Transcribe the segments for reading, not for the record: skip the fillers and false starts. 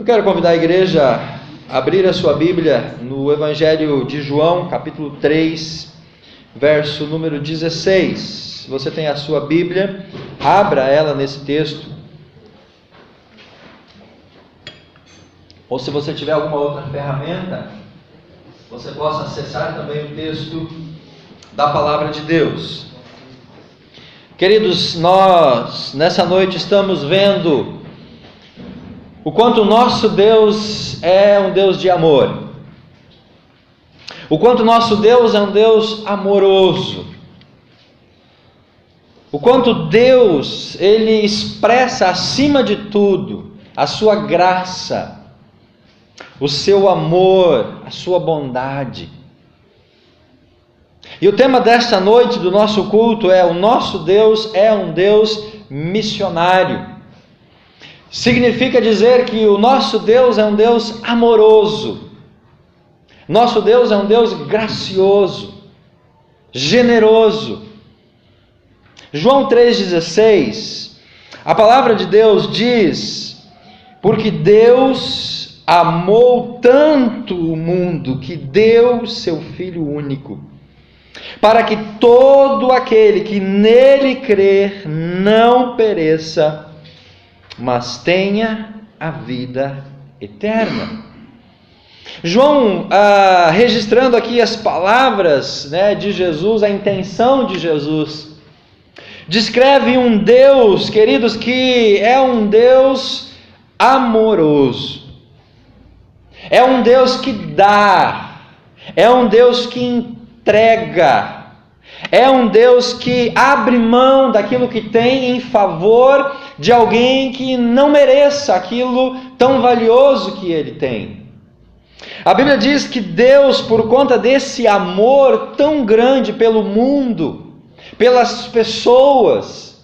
Eu quero convidar a igreja a abrir a sua Bíblia no Evangelho de João, capítulo 3, verso número 16. Se você tem a sua Bíblia, abra ela nesse texto. Ou se você tiver alguma outra ferramenta, você possa acessar também o texto da Palavra de Deus. Queridos, nós nessa noite estamos vendo o quanto o nosso Deus é um Deus de amor. O quanto o nosso Deus é um Deus amoroso. O quanto Deus, Ele expressa acima de tudo a sua graça, o seu amor, a sua bondade. E o tema desta noite do nosso culto é: o nosso Deus é um Deus missionário. Significa dizer que o nosso Deus é um Deus amoroso. Nosso Deus é um Deus gracioso, generoso. João 3,16, a palavra de Deus diz: porque Deus amou tanto o mundo que deu seu Filho único, para que todo aquele que nele crer não pereça, mas tenha a vida eterna. João, registrando aqui as palavras, de Jesus, a intenção de Jesus, descreve um Deus, queridos, que é um Deus amoroso, é um Deus que dá, é um Deus que entrega, é um Deus que abre mão daquilo que tem em favor de alguém que não mereça aquilo tão valioso que ele tem. A Bíblia diz que Deus, por conta desse amor tão grande pelo mundo, pelas pessoas,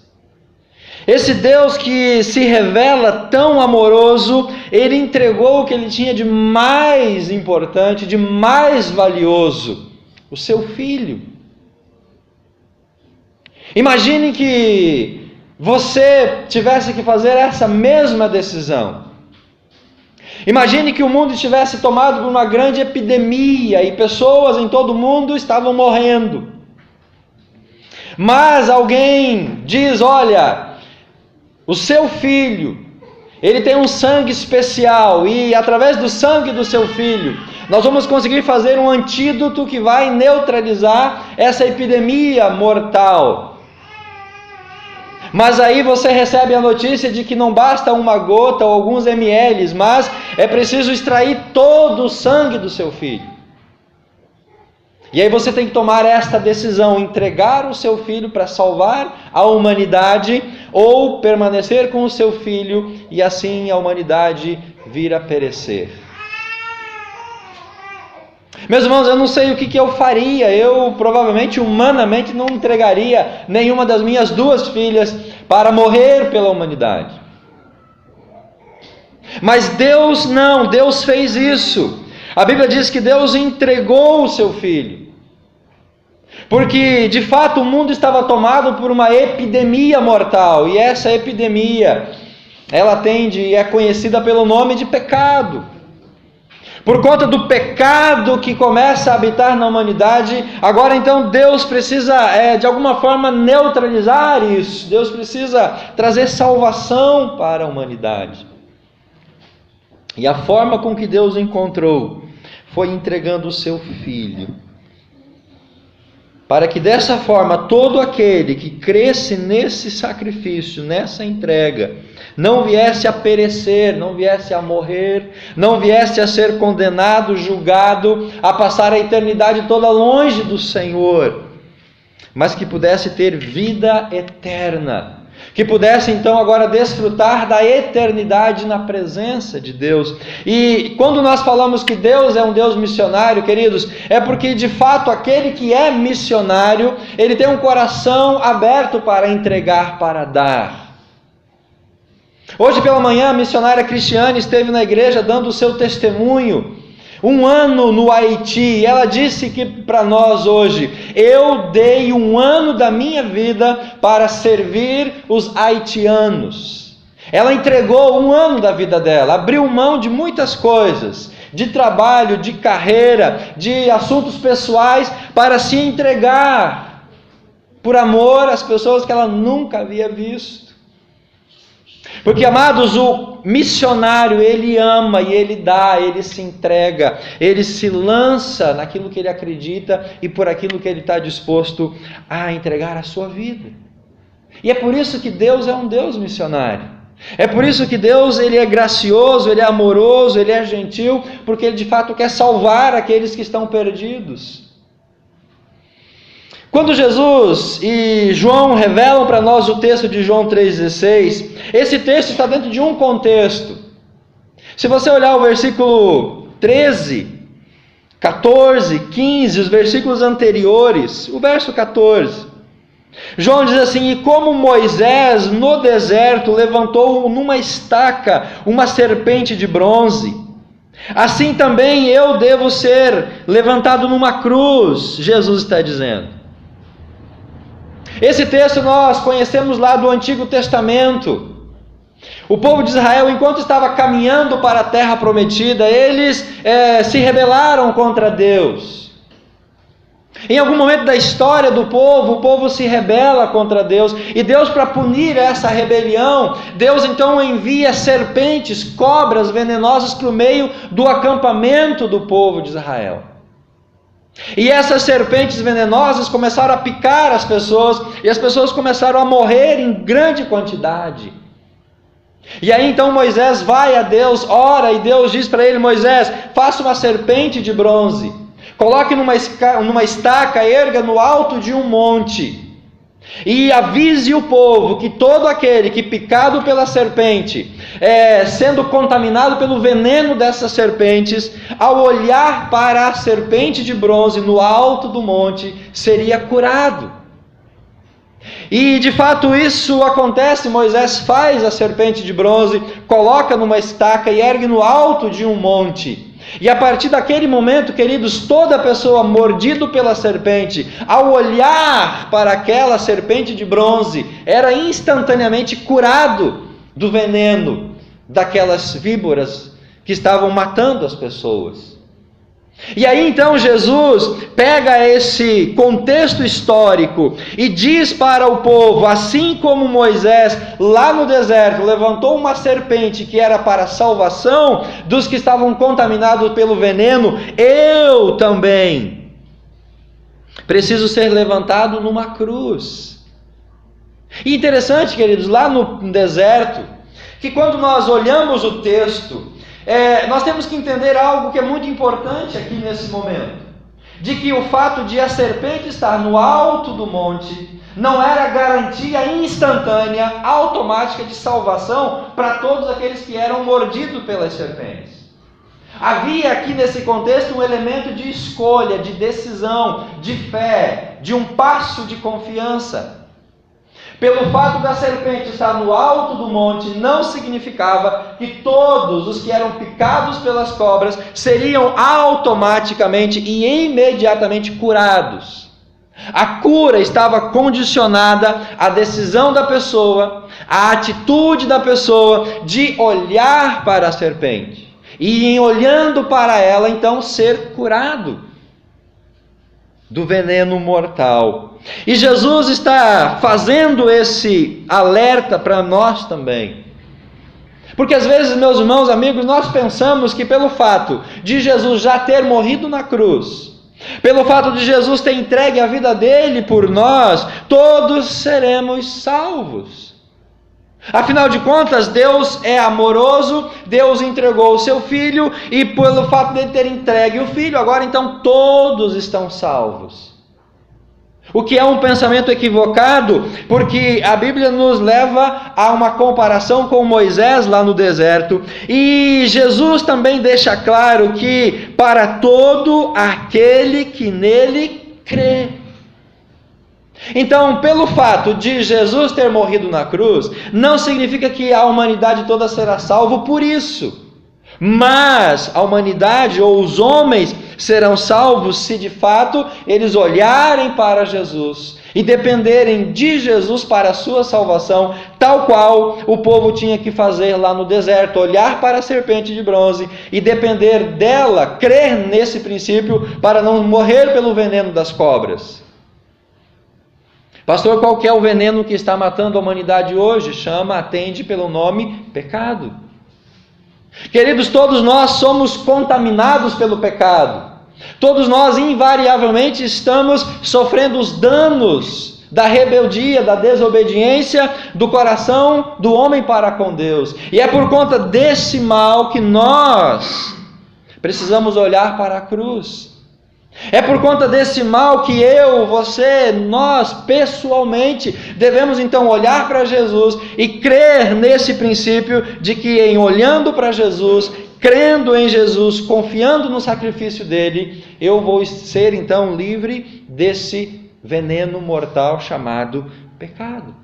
esse Deus que se revela tão amoroso, Ele entregou o que Ele tinha de mais importante, de mais valioso, o seu Filho. Imagine que você tivesse que fazer essa mesma decisão. Imagine que o mundo estivesse tomado por uma grande epidemia e pessoas em todo o mundo estavam morrendo. Mas alguém diz: olha, o seu filho, ele tem um sangue especial e através do sangue do seu filho nós vamos conseguir fazer um antídoto que vai neutralizar essa epidemia mortal. Mas aí você recebe a notícia de que não basta uma gota ou alguns ml, mas é preciso extrair todo o sangue do seu filho. E aí você tem que tomar esta decisão: entregar o seu filho para salvar a humanidade, ou permanecer com o seu filho e assim a humanidade vir a perecer. Meus irmãos, eu não sei o que eu faria. Eu provavelmente, humanamente, não entregaria nenhuma das minhas duas filhas para morrer pela humanidade. Mas Deus não, Deus fez isso. A Bíblia diz que Deus entregou o seu Filho, porque de fato o mundo estava tomado por uma epidemia mortal, e essa epidemia, ela é conhecida pelo nome de pecado. Por conta do pecado que começa a habitar na humanidade, agora então Deus precisa de alguma forma neutralizar isso. Deus precisa trazer salvação para a humanidade. E a forma com que Deus encontrou foi entregando o seu Filho, para que dessa forma todo aquele que cresce nesse sacrifício, nessa entrega, não viesse a perecer, não viesse a morrer, não viesse a ser condenado, julgado, a passar a eternidade toda longe do Senhor, mas que pudesse ter vida eterna, que pudesse então agora desfrutar da eternidade na presença de Deus. E quando nós falamos que Deus é um Deus missionário, queridos, é porque de fato aquele que é missionário, ele tem um coração aberto para entregar, para dar. Hoje pela manhã a missionária Cristiane esteve na igreja dando o seu testemunho. 1 ano no Haiti, ela disse que para nós hoje: eu dei 1 ano da minha vida para servir os haitianos. Ela entregou 1 ano da vida dela, abriu mão de muitas coisas, de trabalho, de carreira, de assuntos pessoais, para se entregar por amor às pessoas que ela nunca havia visto. Porque, amados, o missionário, ele ama e ele dá, ele se entrega, ele se lança naquilo que ele acredita e por aquilo que ele está disposto a entregar a sua vida. E é por isso que Deus é um Deus missionário. É por isso que Deus, ele é gracioso, ele é amoroso, ele é gentil, porque ele de fato quer salvar aqueles que estão perdidos. Quando Jesus e João revelam para nós o texto de João 3,16, esse texto está dentro de um contexto. Se você olhar o versículo 13, 14, 15, os versículos anteriores, o verso 14, João diz assim: e como Moisés no deserto levantou numa estaca uma serpente de bronze, assim também eu devo ser levantado numa cruz, Jesus está dizendo. Esse texto nós conhecemos lá do Antigo Testamento. O povo de Israel, enquanto estava caminhando para a terra prometida, eles se rebelaram contra Deus. Em algum momento da história do povo, o povo se rebela contra Deus, e Deus, para punir essa rebelião, Deus então envia serpentes, cobras venenosas para o meio do acampamento do povo de Israel. E essas serpentes venenosas começaram a picar as pessoas, e as pessoas começaram a morrer em grande quantidade. E aí então Moisés vai a Deus, ora, e Deus diz para ele: Moisés, faça uma serpente de bronze, coloque numa estaca, erga no alto de um monte, e avise o povo que todo aquele que picado pela serpente, sendo contaminado pelo veneno dessas serpentes, ao olhar para a serpente de bronze no alto do monte, seria curado. E de fato isso acontece. Moisés faz a serpente de bronze, coloca numa estaca e ergue no alto de um monte. E a partir daquele momento, queridos, toda pessoa mordida pela serpente, ao olhar para aquela serpente de bronze, era instantaneamente curado do veneno daquelas víboras que estavam matando as pessoas. E aí então Jesus pega esse contexto histórico e diz para o povo: assim como Moisés lá no deserto levantou uma serpente que era para a salvação dos que estavam contaminados pelo veneno, eu também preciso ser levantado numa cruz. E interessante, queridos, lá no deserto, que quando nós olhamos o texto, nós temos que entender algo que é muito importante aqui nesse momento, de que o fato de a serpente estar no alto do monte não era garantia instantânea, automática de salvação para todos aqueles que eram mordidos pelas serpentes. Havia aqui nesse contexto um elemento de escolha, de decisão, de fé, de um passo de confiança. Pelo fato da serpente estar no alto do monte, não significava que todos os que eram picados pelas cobras seriam automaticamente e imediatamente curados. A cura estava condicionada à decisão da pessoa, à atitude da pessoa de olhar para a serpente. E em olhando para ela, então, ser curado do veneno mortal. E Jesus está fazendo esse alerta para nós também. Porque às vezes, meus irmãos, amigos, nós pensamos que pelo fato de Jesus já ter morrido na cruz, pelo fato de Jesus ter entregue a vida dele por nós, todos seremos salvos. Afinal de contas, Deus é amoroso, Deus entregou o seu Filho, e pelo fato de ele ter entregue o Filho, agora então todos estão salvos. O que é um pensamento equivocado, porque a Bíblia nos leva a uma comparação com Moisés lá no deserto, e Jesus também deixa claro que para todo aquele que nele crê. Então, pelo fato de Jesus ter morrido na cruz, não significa que a humanidade toda será salva por isso. Mas a humanidade ou os homens serão salvos se de fato eles olharem para Jesus e dependerem de Jesus para a sua salvação, tal qual o povo tinha que fazer lá no deserto, olhar para a serpente de bronze e depender dela, crer nesse princípio para não morrer pelo veneno das cobras. Pastor, qual que é o veneno que está matando a humanidade hoje? Atende pelo nome pecado. Queridos, todos nós somos contaminados pelo pecado. Todos nós invariavelmente estamos sofrendo os danos da rebeldia, da desobediência do coração do homem para com Deus. E é por conta desse mal que nós precisamos olhar para a cruz. É por conta desse mal que eu, você, nós pessoalmente devemos então olhar para Jesus e crer nesse princípio de que em olhando para Jesus, crendo em Jesus, confiando no sacrifício dele, eu vou ser então livre desse veneno mortal chamado pecado.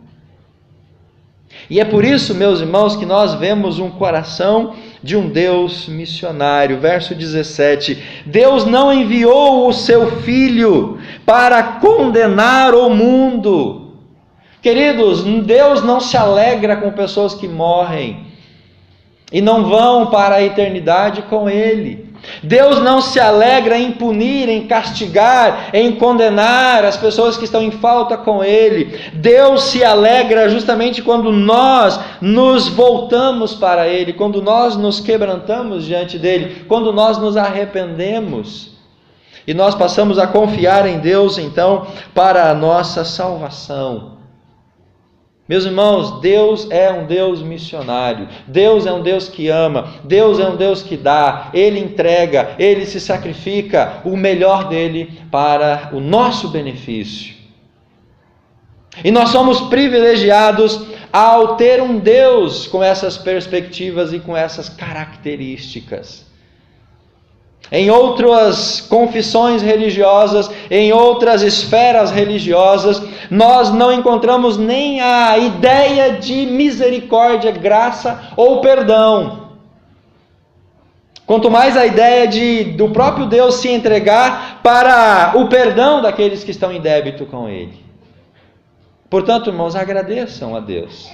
E é por isso, meus irmãos, que nós vemos um coração de um Deus missionário. Verso 17: Deus não enviou o seu Filho para condenar o mundo. Queridos, Deus não se alegra com pessoas que morrem e não vão para a eternidade com Ele. Deus não se alegra em punir, em castigar, em condenar as pessoas que estão em falta com Ele. Deus se alegra justamente quando nós nos voltamos para Ele, quando nós nos quebrantamos diante dEle, quando nós nos arrependemos. E nós passamos a confiar em Deus, então, para a nossa salvação. Meus irmãos, Deus é um Deus missionário, Deus é um Deus que ama, Deus é um Deus que dá, Ele entrega, Ele se sacrifica o melhor dEle para o nosso benefício. E nós somos privilegiados ao ter um Deus com essas perspectivas e com essas características. Em outras confissões religiosas, em outras esferas religiosas, nós não encontramos nem a ideia de misericórdia, graça ou perdão. Quanto mais a ideia do próprio Deus se entregar para o perdão daqueles que estão em débito com Ele. Portanto, irmãos, agradeçam a Deus.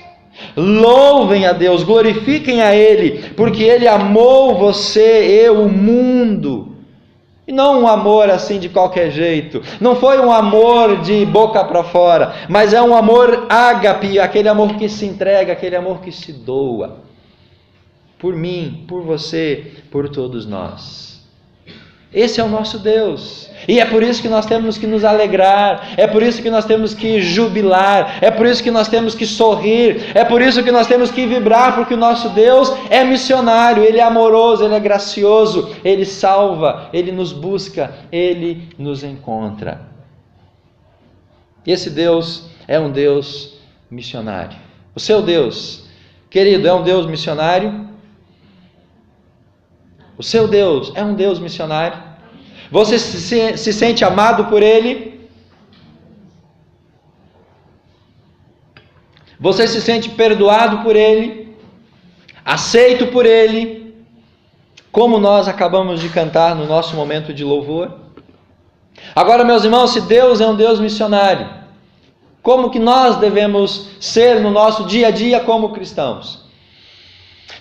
Louvem a Deus, glorifiquem a Ele, porque Ele amou você, o mundo. E não um amor assim de qualquer jeito, não foi um amor de boca para fora, mas é um amor ágape, aquele amor que se entrega, aquele amor que se doa. Por mim, por você, por todos nós. Esse é o nosso Deus. E é por isso que nós temos que nos alegrar, é por isso que nós temos que jubilar, é por isso que nós temos que sorrir, é por isso que nós temos que vibrar, porque o nosso Deus é missionário, Ele é amoroso, Ele é gracioso, Ele salva, Ele nos busca, Ele nos encontra. Esse Deus é um Deus missionário. O seu Deus, querido, é um Deus missionário? O seu Deus é um Deus missionário? Você se sente amado por Ele? Você se sente perdoado por Ele? Aceito por Ele? Como nós acabamos de cantar no nosso momento de louvor? Agora, meus irmãos, se Deus é um Deus missionário, como que nós devemos ser no nosso dia a dia como cristãos?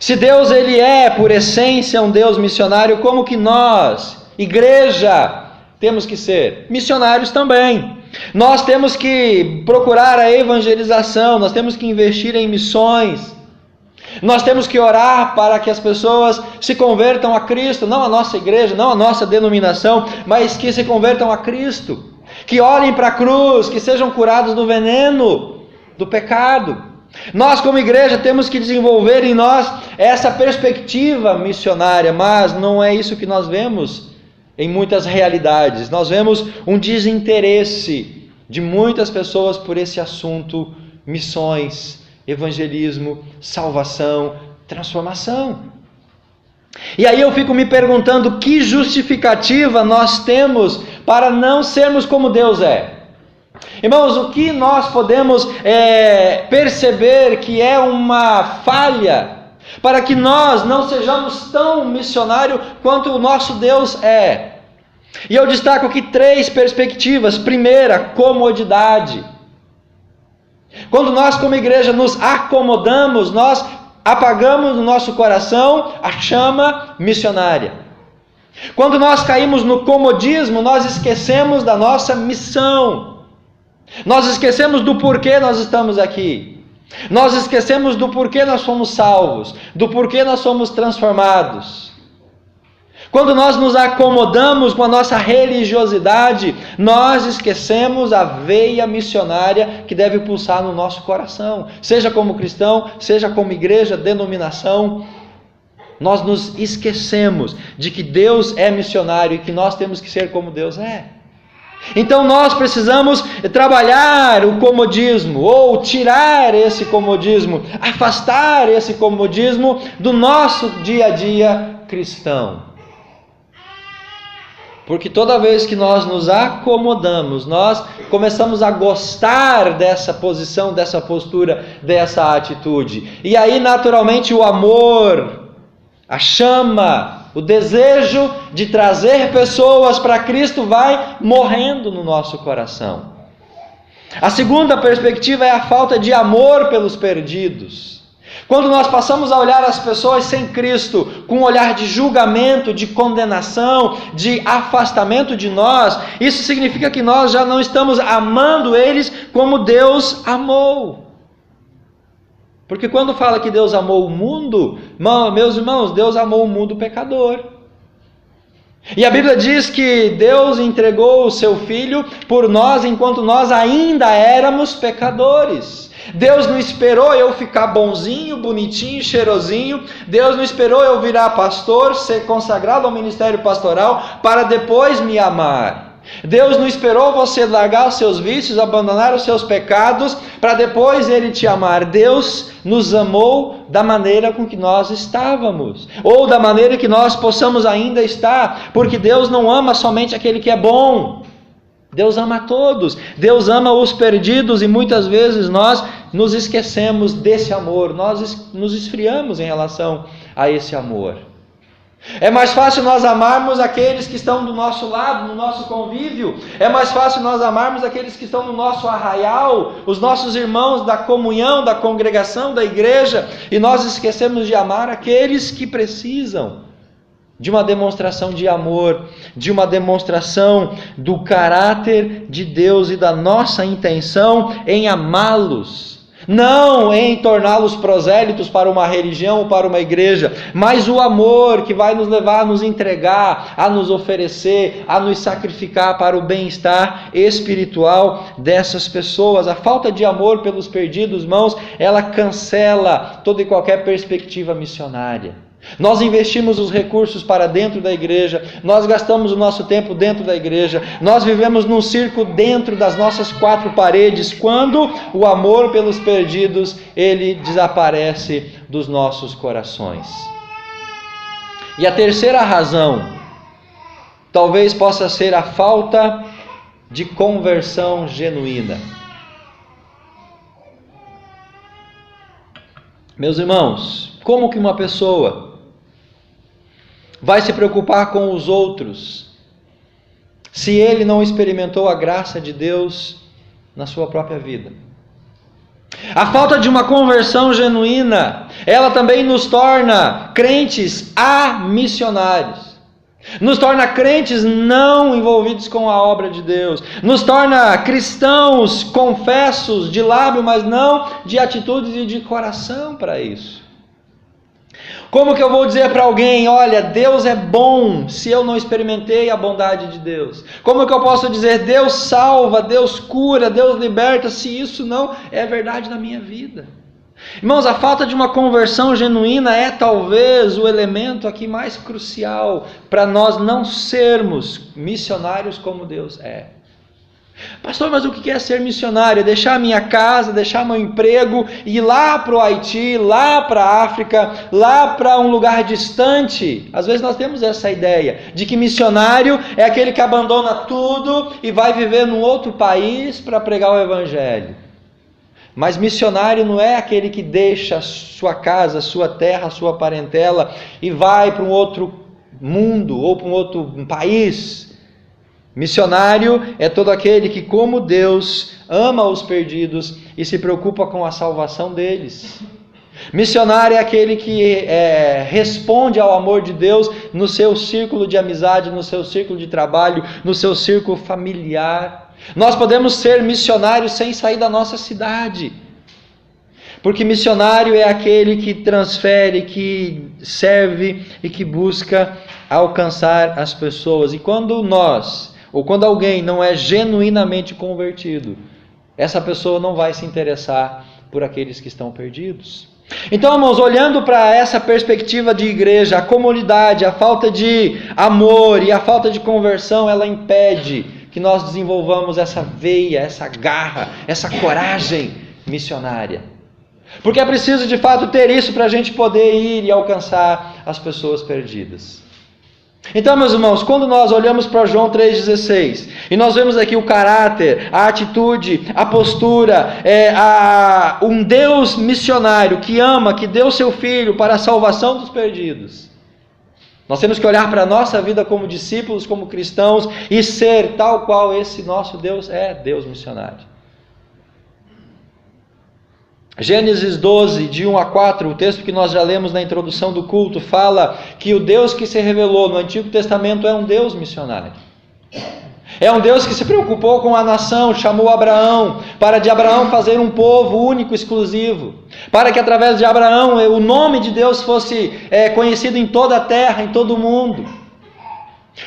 Se Deus ele é, por essência, um Deus missionário, como que nós, igreja, temos que ser missionários também? Nós temos que procurar a evangelização, nós temos que investir em missões, nós temos que orar para que as pessoas se convertam a Cristo, não a nossa igreja, não a nossa denominação, mas que se convertam a Cristo, que olhem para a cruz, que sejam curados do veneno, do pecado. Nós como igreja temos que desenvolver em nós essa perspectiva missionária, mas não é isso que nós vemos em muitas realidades. Nós vemos um desinteresse de muitas pessoas por esse assunto: missões, evangelismo, salvação, transformação. E aí eu fico me perguntando que justificativa nós temos para não sermos como Deus é. Irmãos, o que nós podemos perceber que é uma falha para que nós não sejamos tão missionários quanto o nosso Deus é? E eu destaco aqui 3 perspectivas. Primeira, comodidade. Quando nós como igreja nos acomodamos, nós apagamos no nosso coração a chama missionária. Quando nós caímos no comodismo, nós esquecemos da nossa missão. Nós esquecemos do porquê nós estamos aqui. Nós esquecemos do porquê nós fomos salvos, do porquê nós somos transformados. Quando nós nos acomodamos com a nossa religiosidade, nós esquecemos a veia missionária que deve pulsar no nosso coração. Seja como cristão, seja como igreja, denominação, nós nos esquecemos de que Deus é missionário e que nós temos que ser como Deus é. Então nós precisamos trabalhar o comodismo, ou tirar esse comodismo, afastar esse comodismo do nosso dia a dia cristão. Porque toda vez que nós nos acomodamos, nós começamos a gostar dessa posição, dessa postura, dessa atitude. E aí, naturalmente, o amor, a chama, o desejo de trazer pessoas para Cristo vai morrendo no nosso coração. A segunda perspectiva é a falta de amor pelos perdidos. Quando nós passamos a olhar as pessoas sem Cristo, com um olhar de julgamento, de condenação, de afastamento de nós, isso significa que nós já não estamos amando eles como Deus amou. Porque quando fala que Deus amou o mundo, meus irmãos, Deus amou o mundo pecador. E a Bíblia diz que Deus entregou o seu Filho por nós enquanto nós ainda éramos pecadores. Deus não esperou eu ficar bonzinho, bonitinho, cheirosinho. Deus não esperou eu virar pastor, ser consagrado ao ministério pastoral para depois me amar. Deus não esperou você largar os seus vícios, abandonar os seus pecados para depois Ele te amar. Deus nos amou da maneira com que nós estávamos, ou da maneira que nós possamos ainda estar, porque Deus não ama somente aquele que é bom. Deus ama a todos, Deus ama os perdidos, e muitas vezes nós nos esquecemos desse amor, nós nos esfriamos em relação a esse amor. É mais fácil nós amarmos aqueles que estão do nosso lado, no nosso convívio. É mais fácil nós amarmos aqueles que estão no nosso arraial, os nossos irmãos da comunhão, da congregação, da igreja, e nós esquecemos de amar aqueles que precisam de uma demonstração de amor, de uma demonstração do caráter de Deus e da nossa intenção em amá-los. Não em torná-los prosélitos para uma religião ou para uma igreja, mas o amor que vai nos levar a nos entregar, a nos oferecer, a nos sacrificar para o bem-estar espiritual dessas pessoas. A falta de amor pelos perdidos, irmãos, ela cancela toda e qualquer perspectiva missionária. Nós investimos os recursos para dentro da igreja, nós gastamos o nosso tempo dentro da igreja, nós vivemos num circo dentro das nossas 4 paredes, quando o amor pelos perdidos, ele desaparece dos nossos corações. E a terceira razão, talvez possa ser a falta de conversão genuína. Meus irmãos, como que uma pessoa vai se preocupar com os outros se ele não experimentou a graça de Deus na sua própria vida? A falta de uma conversão genuína, ela também nos torna crentes amissionários, nos torna crentes não envolvidos com a obra de Deus, nos torna cristãos confessos de lábio, mas não de atitudes e de coração para isso. Como que eu vou dizer para alguém, olha, Deus é bom, se eu não experimentei a bondade de Deus? Como que eu posso dizer, Deus salva, Deus cura, Deus liberta, se isso não é verdade na minha vida? Irmãos, a falta de uma conversão genuína é talvez o elemento aqui mais crucial para nós não sermos missionários como Deus é. Pastor, mas o que é ser missionário? É deixar minha casa, deixar meu emprego, ir lá para o Haiti, lá para a África, lá para um lugar distante? Às vezes nós temos essa ideia de que missionário é aquele que abandona tudo e vai viver num outro país para pregar o evangelho. Mas missionário não é aquele que deixa sua casa, sua terra, sua parentela e vai para um outro mundo ou para um outro país Missionário é todo aquele que, como Deus, ama os perdidos e se preocupa com a salvação deles. Missionário é aquele que responde ao amor de Deus no seu círculo de amizade, no seu círculo de trabalho, no seu círculo familiar. Nós podemos ser missionários sem sair da nossa cidade. Porque missionário é aquele que transfere, que serve e que busca alcançar as pessoas. E quando nós, ou quando alguém não é genuinamente convertido, essa pessoa não vai se interessar por aqueles que estão perdidos. Então, irmãos, olhando para essa perspectiva de igreja, a comunidade, a falta de amor e a falta de conversão, ela impede que nós desenvolvamos essa veia, essa garra, essa coragem missionária. Porque é preciso de fato ter isso para a gente poder ir e alcançar as pessoas perdidas. Então, meus irmãos, quando nós olhamos para João 3,16 e nós vemos aqui o caráter, a atitude, a postura, um Deus missionário que ama, que deu seu Filho para a salvação dos perdidos, nós temos que olhar para a nossa vida como discípulos, como cristãos e ser tal qual esse nosso Deus é, Deus missionário. Gênesis 12, de 1 a 4, o texto que nós já lemos na introdução do culto, fala que o Deus que se revelou no Antigo Testamento é um Deus missionário. É um Deus que se preocupou com a nação, chamou Abraão, para de Abraão fazer um povo único, exclusivo, para que através de Abraão o nome de Deus fosse conhecido em toda a terra, em todo o mundo.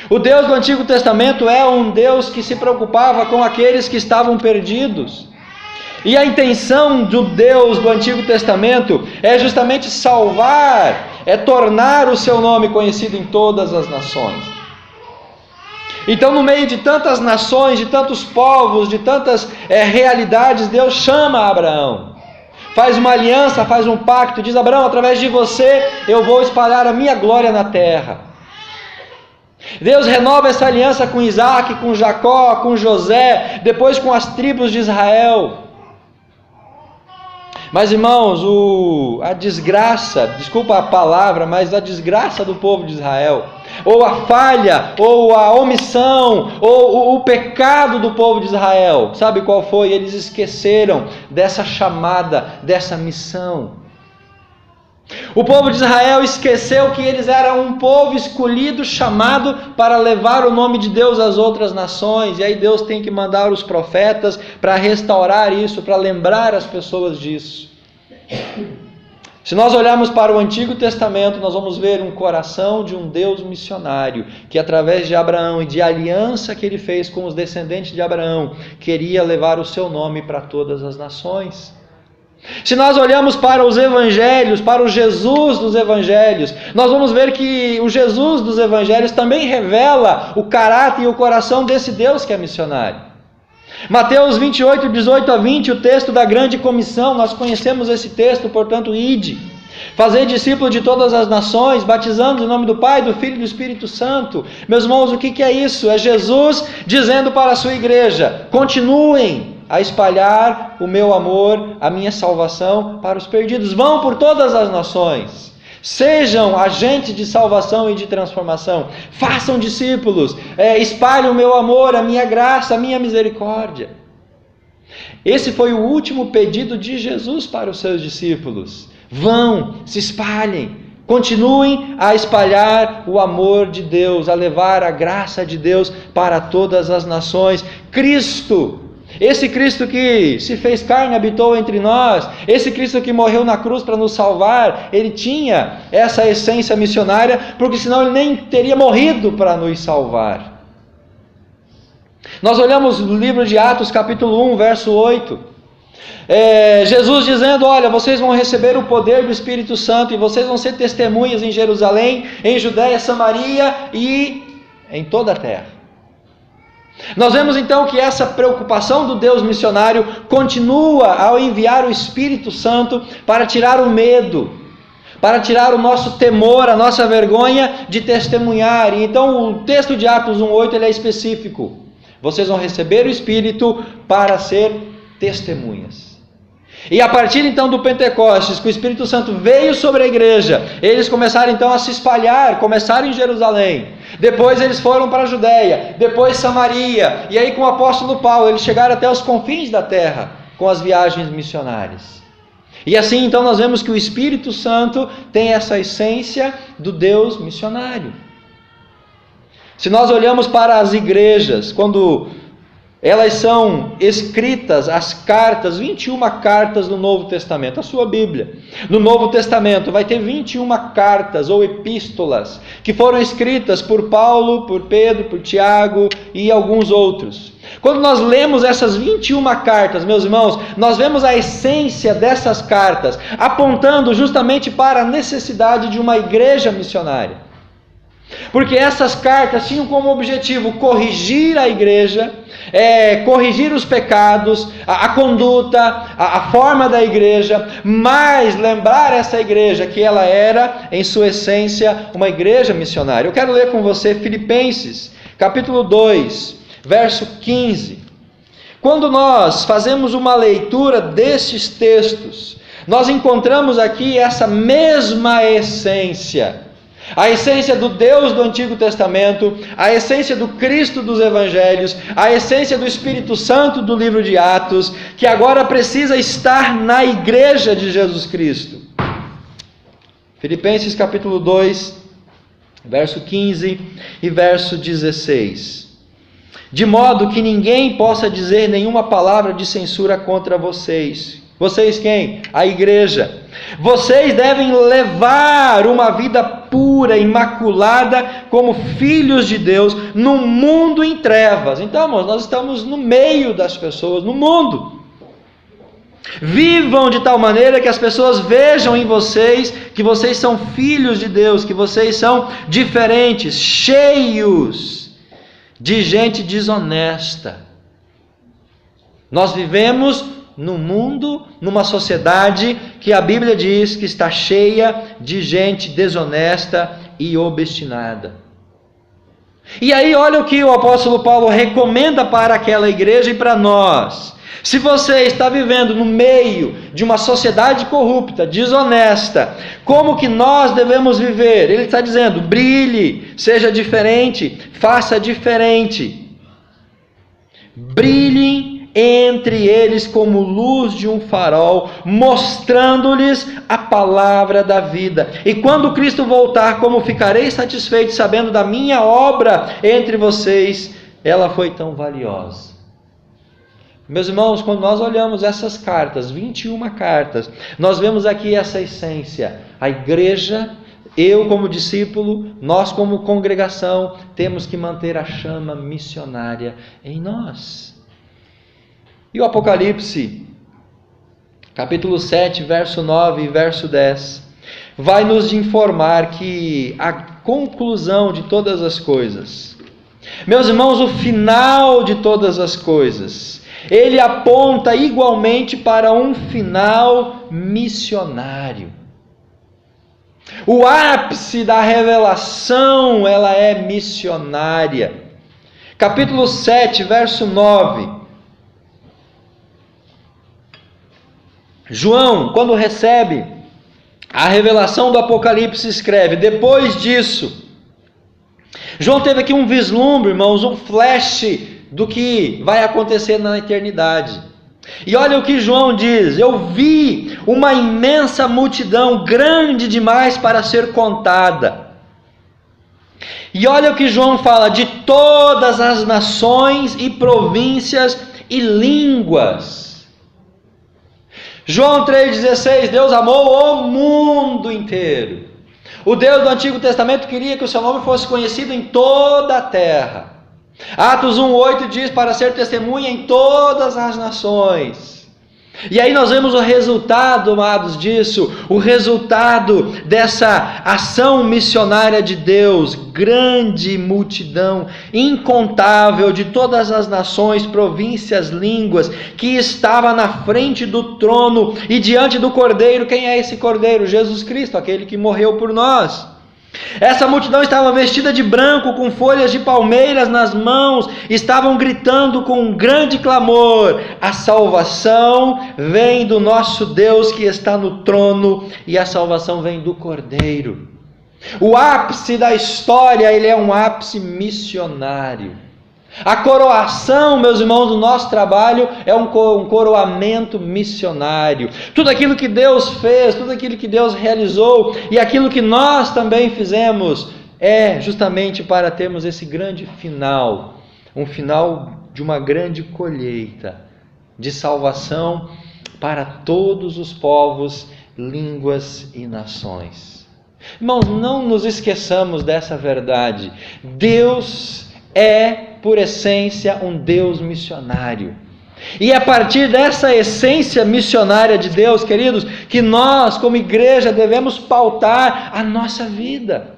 O Deus do Antigo Testamento é um Deus que se preocupava com aqueles que estavam perdidos. E a intenção do Deus do Antigo Testamento é justamente salvar, é tornar o seu nome conhecido em todas as nações. Então, no meio de tantas nações, de tantos povos, de tantas realidades, Deus chama Abraão. Faz uma aliança, faz um pacto, diz: Abraão, através de você eu vou espalhar a minha glória na terra. Deus renova essa aliança com Isaac, com Jacó, com José, depois com as tribos de Israel. Mas, irmãos, a desgraça, desculpa a palavra, mas a desgraça do povo de Israel, ou a falha, ou a omissão, ou o pecado do povo de Israel, sabe qual foi? Eles esqueceram dessa chamada, dessa missão. O povo de Israel esqueceu que eles eram um povo escolhido, chamado para levar o nome de Deus às outras nações. E aí Deus tem que mandar os profetas para restaurar isso, para lembrar as pessoas disso. Se nós olharmos para o Antigo Testamento, nós vamos ver um coração de um Deus missionário, que através de Abraão e de aliança que ele fez com os descendentes de Abraão, queria levar o seu nome para todas as nações. Se nós olhamos para os evangelhos, para o Jesus dos evangelhos, nós vamos ver que o Jesus dos evangelhos também revela o caráter e o coração desse Deus que é missionário. Mateus 28, 18 a 20, o texto da grande comissão, nós conhecemos esse texto, portanto, ide. Fazei discípulos de todas as nações, batizando em nome do Pai, do Filho e do Espírito Santo. Meus irmãos, o que é isso? É Jesus dizendo para a sua igreja: continuem a espalhar o meu amor, a minha salvação para os perdidos. Vão por todas as nações. Sejam agentes de salvação e de transformação. Façam discípulos. Espalhem o meu amor, a minha graça, a minha misericórdia. Esse foi o último pedido de Jesus para os seus discípulos. Vão, se espalhem. Continuem a espalhar o amor de Deus, a levar a graça de Deus para todas as nações. Cristo, esse Cristo que se fez carne, habitou entre nós, esse Cristo que morreu na cruz para nos salvar, ele tinha essa essência missionária, porque senão ele nem teria morrido para nos salvar. Nós olhamos no livro de Atos, capítulo 1, verso 8. Jesus dizendo: olha, vocês vão receber o poder do Espírito Santo e vocês vão ser testemunhas em Jerusalém, em Judéia, Samaria e em toda a terra. Nós vemos então que essa preocupação do Deus missionário continua ao enviar o Espírito Santo para tirar o medo, para tirar o nosso temor, a nossa vergonha de testemunhar. E então o texto de Atos 1:8 ele é específico. Vocês vão receber o Espírito para ser testemunhas. E a partir então do Pentecostes, que o Espírito Santo veio sobre a igreja, eles começaram então a se espalhar, começaram em Jerusalém, depois eles foram para a Judéia, depois Samaria, e aí com o apóstolo Paulo eles chegaram até os confins da terra, com as viagens missionárias. E assim então nós vemos que o Espírito Santo tem essa essência do Deus missionário. Se nós olhamos para as igrejas, quando elas são escritas, as cartas, 21 cartas do Novo Testamento, a sua Bíblia. No Novo Testamento vai ter 21 cartas ou epístolas que foram escritas por Paulo, por Pedro, por Tiago e alguns outros. Quando nós lemos essas 21 cartas, meus irmãos, nós vemos a essência dessas cartas, apontando justamente para a necessidade de uma igreja missionária. Porque essas cartas tinham como objetivo corrigir a igreja, corrigir os pecados, a conduta, a forma da igreja, mas lembrar essa igreja que ela era, em sua essência, uma igreja missionária. Eu quero ler com você Filipenses, capítulo 2, verso 15. Quando nós fazemos uma leitura destes textos, nós encontramos aqui essa mesma essência. A essência do Deus do Antigo Testamento, a essência do Cristo dos Evangelhos, a essência do Espírito Santo do livro de Atos, que agora precisa estar na igreja de Jesus Cristo. Filipenses capítulo 2, verso 15 e verso 16. De modo que ninguém possa dizer nenhuma palavra de censura contra vocês. Vocês quem? A igreja. Vocês devem levar uma vida pura, imaculada, como filhos de Deus, num mundo em trevas. Então, irmãos, nós estamos no meio das pessoas, no mundo. Vivam de tal maneira que as pessoas vejam em vocês que vocês são filhos de Deus, que vocês são diferentes, cheios de gente desonesta. Nós vivemos no mundo, numa sociedade que a Bíblia diz que está cheia de gente desonesta e obstinada. E aí olha o que o apóstolo Paulo recomenda para aquela igreja e para nós. Se você está vivendo no meio de uma sociedade corrupta, desonesta, como que nós devemos viver? Ele está dizendo, brilhe, seja diferente, faça diferente. Brilhem entre eles como luz de um farol, mostrando-lhes a palavra da vida. E quando Cristo voltar, como ficarei satisfeito sabendo da minha obra entre vocês, ela foi tão valiosa. Meus irmãos, quando nós olhamos essas cartas, 21 cartas, nós vemos aqui essa essência. A igreja, eu como discípulo, nós como congregação, temos que manter a chama missionária em nós. E o Apocalipse, capítulo 7, verso 9 e verso 10, vai nos informar que a conclusão de todas as coisas, meus irmãos, o final de todas as coisas, ele aponta igualmente para um final missionário. O ápice da revelação, ela é missionária. Capítulo 7, verso 9. João, quando recebe a revelação do Apocalipse, escreve, depois disso, João teve aqui um vislumbre, irmãos, um flash do que vai acontecer na eternidade. E olha o que João diz, eu vi uma imensa multidão, grande demais para ser contada. E olha o que João fala, de todas as nações e províncias e línguas. João 3,16, Deus amou o mundo inteiro. O Deus do Antigo Testamento queria que o seu nome fosse conhecido em toda a terra. Atos 1,8 diz, para ser testemunha em todas as nações. E aí nós vemos o resultado, amados, disso, o resultado dessa ação missionária de Deus, grande multidão, incontável, de todas as nações, províncias, línguas, que estava na frente do trono e diante do Cordeiro. Quem é esse Cordeiro? Jesus Cristo, aquele que morreu por nós. Essa multidão estava vestida de branco, com folhas de palmeiras nas mãos, estavam gritando com um grande clamor: a salvação vem do nosso Deus que está no trono, e a salvação vem do Cordeiro. O ápice da história, ele é um ápice missionário. A coroação, meus irmãos, do nosso trabalho é um coroamento missionário. Tudo aquilo que Deus fez, tudo aquilo que Deus realizou e aquilo que nós também fizemos é justamente para termos esse grande final, um final de uma grande colheita de salvação para todos os povos, línguas e nações. Irmãos, não nos esqueçamos dessa verdade. Deus é, por essência, um Deus missionário. E é a partir dessa essência missionária de Deus, queridos, que nós, como igreja, devemos pautar a nossa vida.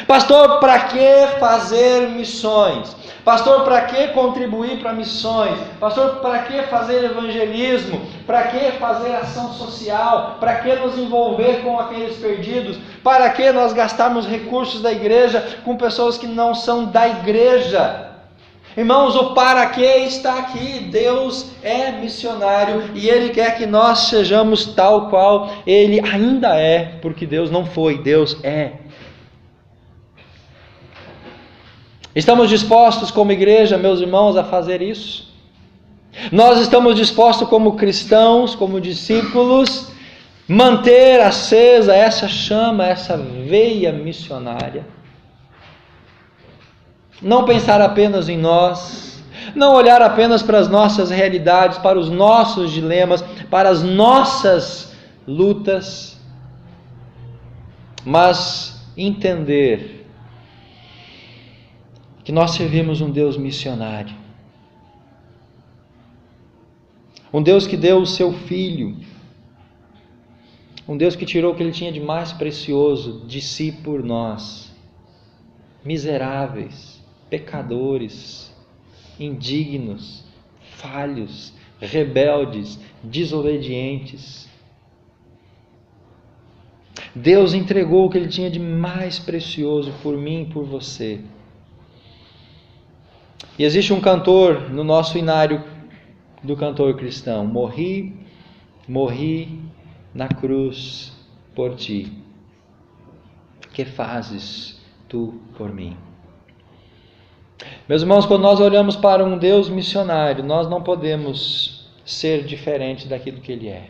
Pastor, para que fazer missões? Pastor, para que contribuir para missões? Pastor, para que fazer evangelismo? Para que fazer ação social? Para que nos envolver com aqueles perdidos? Para que nós gastarmos recursos da igreja com pessoas que não são da igreja? Irmãos, o para que está aqui. Deus é missionário e Ele quer que nós sejamos tal qual Ele ainda é, porque Deus não foi, Deus é. Estamos dispostos como igreja, meus irmãos, a fazer isso? Nós estamos dispostos como cristãos, como discípulos, manter acesa essa chama, essa veia missionária? Não pensar apenas em nós, não olhar apenas para as nossas realidades, para os nossos dilemas, para as nossas lutas, mas entender que nós servimos um Deus missionário. Um Deus que deu o seu Filho. Um Deus que tirou o que Ele tinha de mais precioso de si por nós. Miseráveis, pecadores, indignos, falhos, rebeldes, desobedientes. Deus entregou o que Ele tinha de mais precioso por mim e por você. E existe um cantor no nosso inário do cantor cristão: morri na cruz por ti. Que fazes tu por mim? Meus irmãos, quando nós olhamos para um Deus missionário, nós não podemos ser diferente daquilo que Ele é.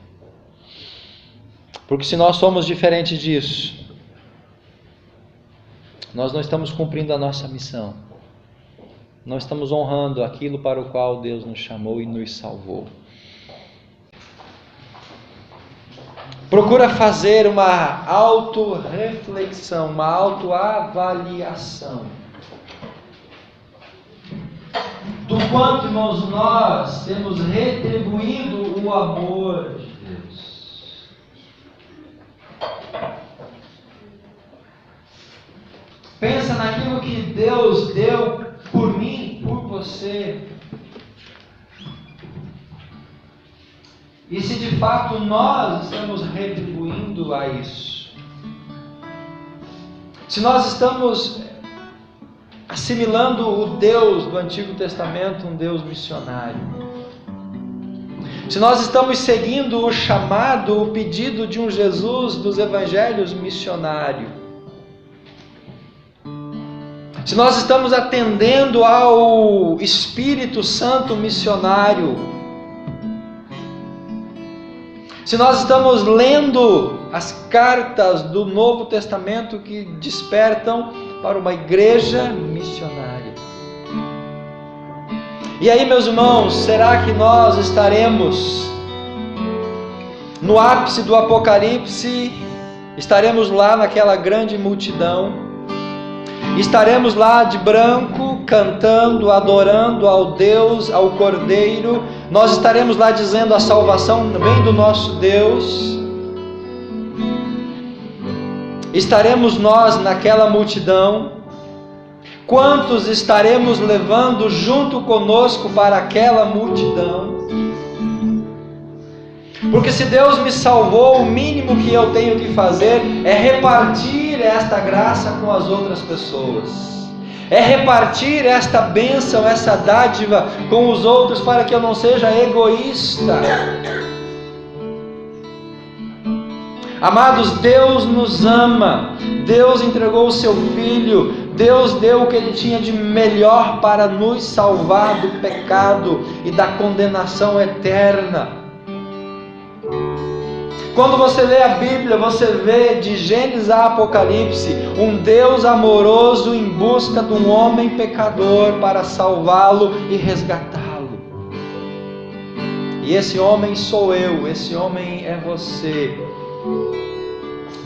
Porque se nós somos diferentes disso, nós não estamos cumprindo a nossa missão. Não estamos honrando aquilo para o qual Deus nos chamou e nos salvou. Procura fazer uma autorreflexão, uma autoavaliação do quanto, irmãos, nós temos retribuído o amor de Deus. Pensa naquilo que Deus deu por mim, por você. E se de fato nós estamos retribuindo a isso. Se nós estamos assimilando o Deus do Antigo Testamento, um Deus missionário. Se nós estamos seguindo o chamado, o pedido de um Jesus dos Evangelhos missionário. Se nós estamos atendendo ao Espírito Santo missionário, se nós estamos lendo as cartas do Novo Testamento que despertam para uma igreja missionária. E aí, meus irmãos, será que nós estaremos no ápice do Apocalipse? Estaremos lá naquela grande multidão? Estaremos lá de branco, cantando, adorando ao Deus, ao Cordeiro. Nós estaremos lá dizendo: a salvação vem do nosso Deus. Estaremos nós naquela multidão? Quantos estaremos levando junto conosco para aquela multidão? Porque se Deus me salvou, o mínimo que eu tenho que fazer é repartir esta graça com as outras pessoas. É repartir esta bênção, essa dádiva com os outros, para que eu não seja egoísta. Amados, Deus nos ama. Deus entregou o seu Filho. Deus deu o que Ele tinha de melhor para nos salvar do pecado e da condenação eterna. Quando você lê a Bíblia, você vê de Gênesis a Apocalipse um Deus amoroso em busca de um homem pecador para salvá-lo e resgatá-lo. E esse homem sou eu, esse homem é você.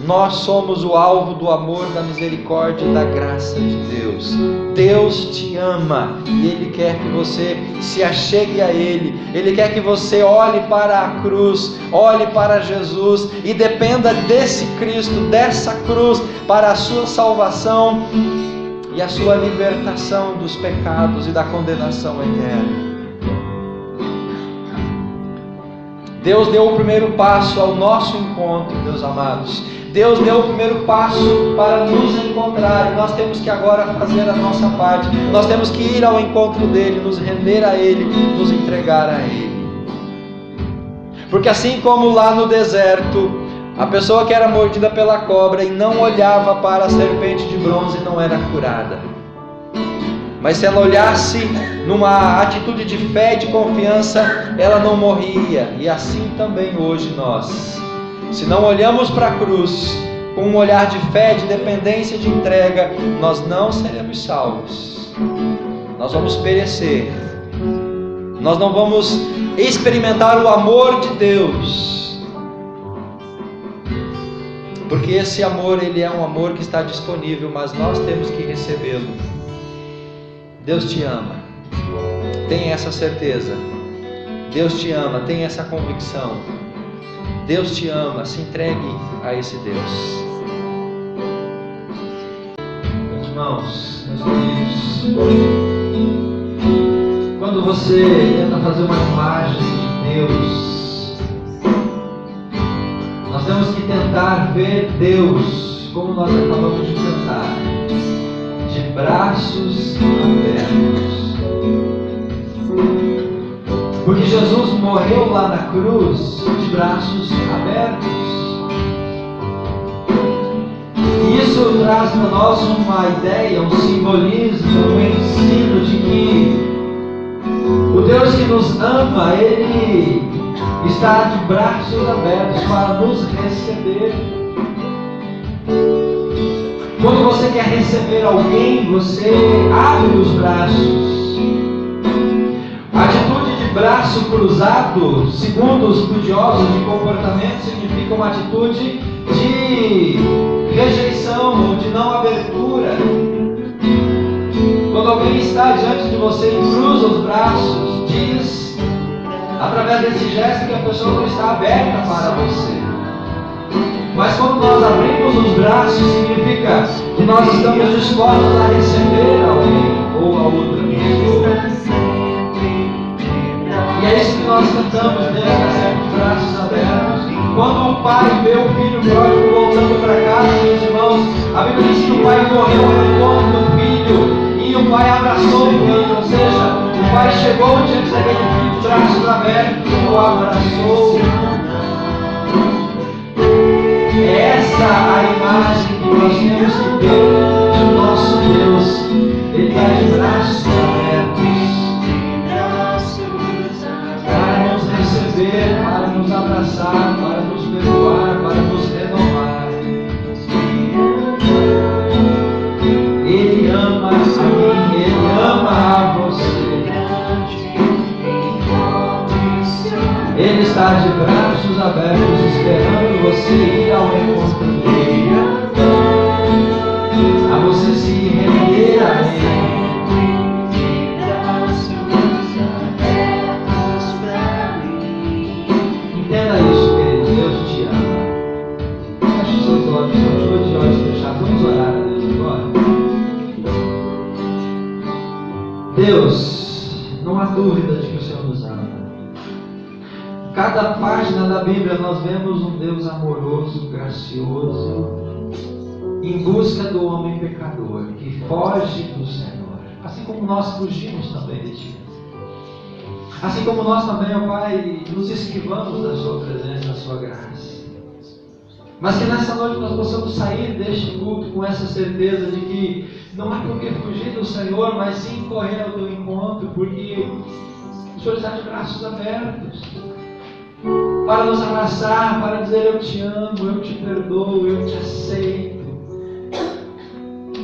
Nós somos o alvo do amor, da misericórdia e da graça de Deus. Deus te ama e Ele quer que você se achegue a Ele. Ele quer que você olhe para a cruz, olhe para Jesus e dependa desse Cristo, dessa cruz, para a sua salvação e a sua libertação dos pecados e da condenação eterna. Deus deu o primeiro passo ao nosso encontro, meus amados. Deus deu o primeiro passo para nos encontrar, e nós temos que agora fazer a nossa parte. Nós temos que ir ao encontro dEle, nos render a Ele, nos entregar a Ele. Porque assim como lá no deserto, a pessoa que era mordida pela cobra e não olhava para a serpente de bronze não era curada. Mas se ela olhasse numa atitude de fé e de confiança, ela não morria. E assim também hoje nós. Se não olhamos para a cruz com um olhar de fé, de dependência, de entrega, nós não seremos salvos. Nós vamos perecer. Nós não vamos experimentar o amor de Deus. Porque esse amor, ele é um amor que está disponível, mas nós temos que recebê-lo. Deus te ama. Tenha essa certeza. Deus te ama, tenha essa convicção. Deus te ama, se entregue a esse Deus. Meus irmãos, meus queridos, quando você tenta fazer uma imagem de Deus, nós temos que tentar ver Deus como nós acabamos de cantar, de braços abertos. Porque Jesus morreu lá na cruz de braços abertos. E isso traz para nós uma ideia, um simbolismo, um ensino de que o Deus que nos ama, Ele está de braços abertos para nos receber. Quando você quer receber alguém, você abre os braços. A atitude de braço cruzado, segundo os estudiosos de comportamento, significa uma atitude de rejeição ou de não abertura. Quando alguém está diante de você e cruza os braços, diz, através desse gesto, que a pessoa não está aberta para você. Mas quando nós abrimos os braços, significa que nós estamos dispostos a receber alguém ou a outra pessoa. E é isso que nós cantamos, Deus está sempre de braços abertos. Quando o pai vê o filho pródigo voltando para casa, meus irmãos, a Bíblia diz que o pai correu ao encontro do filho e o pai abraçou o filho, ou seja, o pai chegou diante daquele filho de braços abertos e o abraçou. É essa a imagem que nós temos que ter do nosso Deus. Ele está de braços abertos para nos receber, para nos abraçar, para nos perdoar, para nos renovar. Ele ama a mim, Ele ama a você. Ele está de braços abertos esperando você ir ao encontro dele, a você se render a Ele. Entenda isso, querido. Deus te ama. Feche os seus olhos, de olhos fechados. Vamos orar a Deus agora. Deus, não há dúvida de que o Senhor nos ama. Cada página da Bíblia nós vemos um Deus amoroso, gracioso, em busca do homem pecador, que foge do Senhor. Assim como nós fugimos também de Ti. Assim como nós também, ó Pai, nos esquivamos da Sua presença, da Sua graça. Mas que nessa noite nós possamos sair deste culto com essa certeza de que não há por que fugir do Senhor, mas sim correr ao Teu encontro, porque o Senhor está de braços abertos para nos abraçar, para dizer: eu te amo, eu te perdoo, eu te aceito.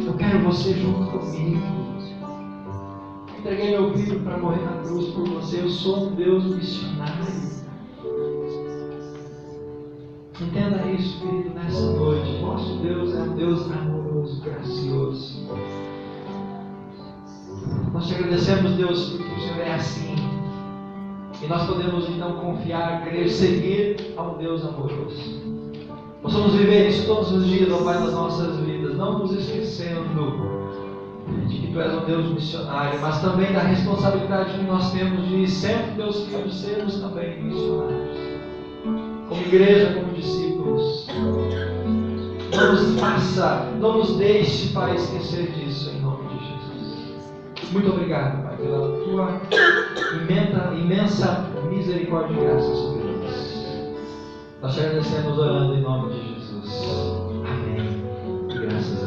Eu quero você junto comigo. Entreguei meu filho para morrer na cruz por você. Eu sou um Deus missionário. Entenda isso, querido, nessa noite. Nosso Deus é um Deus amoroso, gracioso. Nós te agradecemos, Deus, porque o Senhor é assim. E nós podemos então confiar, crer, seguir a um Deus amoroso. Possamos viver isso todos os dias, ó Pai, das nossas vidas, não nos esquecendo de que Tu és um Deus missionário, mas também da responsabilidade que nós temos de sempre, Teus filhos, sermos também missionários. Como igreja, como discípulos. Não nos deixe, Pai, esquecer disso, em nome de Jesus. Muito obrigado, Pai, pela Tua imensa misericórdia e graça sobre nós. Nós te agradecemos orando em nome de Jesus. Amém. E graças a Deus.